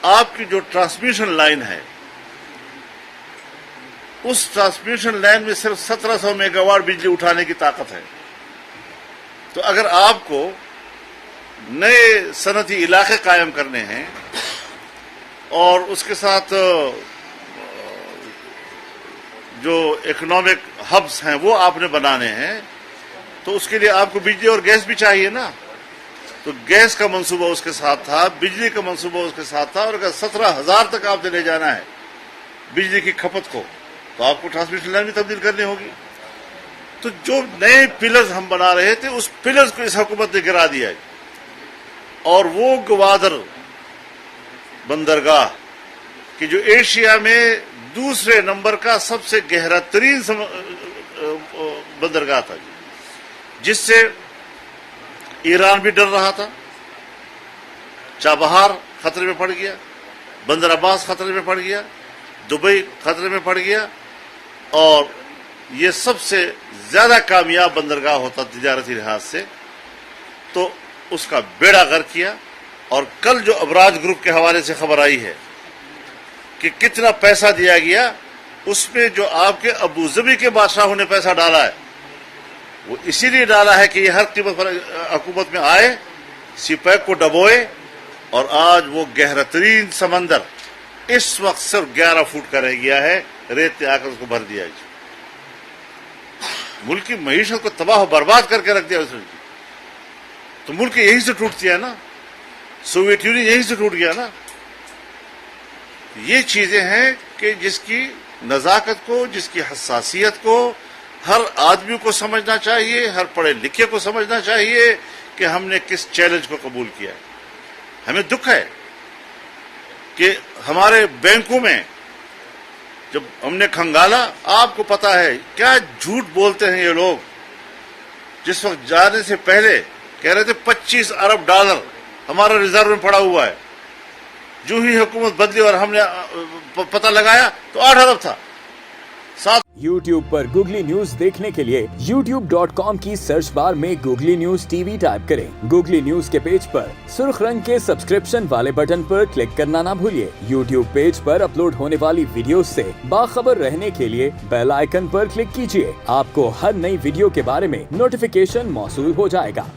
आपकी जो transmission line है, उस ट्रांसमिशन लाइन में सिर्फ 1700 मेगावाट बिजली उठाने की ताकत है। तो अगर आपको नए सनती इलाके कायम करने हैं और उसके साथ जो इकोनॉमिक हब्स हैं वो आपने बनाने हैं, तो उसके लिए आपको बिजली और गैस भी चाहिए ना। तो गैस का मंसूबा उसके साथ था, बिजली का मंसूबा उसके साथ था, और अगर 17,000 तक आपने ले जाना है बिजली की खपत को, तो आपको ट्रांसमिशन लाइन भी तब्दील करनी होगी। तो जो नए पिलर्स हम बना रहे थे, उस पिलर्स को इस हुकूमत ने गिरा दिया, और वो गवादर बंदरगाह कि जो एशिया में दूसरे नंबर का सबसे गहरा तरीन बंदरगाह था, जिससे ईरान भी डर रहा था, चाबहार खतरे में पड़ गया, बंदर अब्बास खतरे में पड़ गया, दुबई खतरे में पड़ गया, और ये सबसे ज्यादा कामयाब बंदरगाह होता तिजारती लिहाज से, तो उसका बेड़ा गर्क किया। और कल जो अबराज ग्रुप के हवाले से खबर आई है कि कितना पैसा दिया गया, उसमें जो आपके अबू ज़बी के बादशाहों ने पैसा डाला है, वो इसीलिए डाला है कि ये हर कीमत पर हुकूमत में आए, सिपैक को डबोए, और आज वो गहरा तरीन समंदर इस वक्त सिर्फ 11 फुट का रह गया है, रेत ने आकर उसको भर दिया है। मुल्क की मईशत को तबाह बर्बाद करके रख दिया उसने। तो मुल्क यहीं से टूटती है ना, सोवियत यूनियन यहीं से टूट गया ना। ये चीजें हैं कि जिसकी नजाकत को, जिसकी हसासियत को हर आदमी को समझना चाहिए, हर पढ़े लिखे को समझना चाहिए कि हमने किस चैलेंज को कबूल किया है। हमें दुख है कि हमारे बैंकों में जब हमने खंगाला, आपको पता है क्या झूठ बोलते हैं ये लोग। जिस वक्त जाने से पहले कह रहे थे 25 अरब डॉलर हमारा रिजर्व में पड़ा हुआ है, जो ही हुकूमत बदली और हमने पता लगाया तो 8 अरब था। YouTube पर गूगली न्यूज देखने के लिए youtube.com की सर्च बार में गूगली न्यूज टीवी टाइप करें। गूगली न्यूज के पेज पर सुर्ख रंग के सब्सक्रिप्शन वाले बटन पर क्लिक करना ना भूलिए। YouTube पेज पर अपलोड होने वाली वीडियो से बाखबर रहने के लिए बेल आइकन पर क्लिक कीजिए। आपको हर नई वीडियो के बारे में नोटिफिकेशन मौसूल हो जाएगा।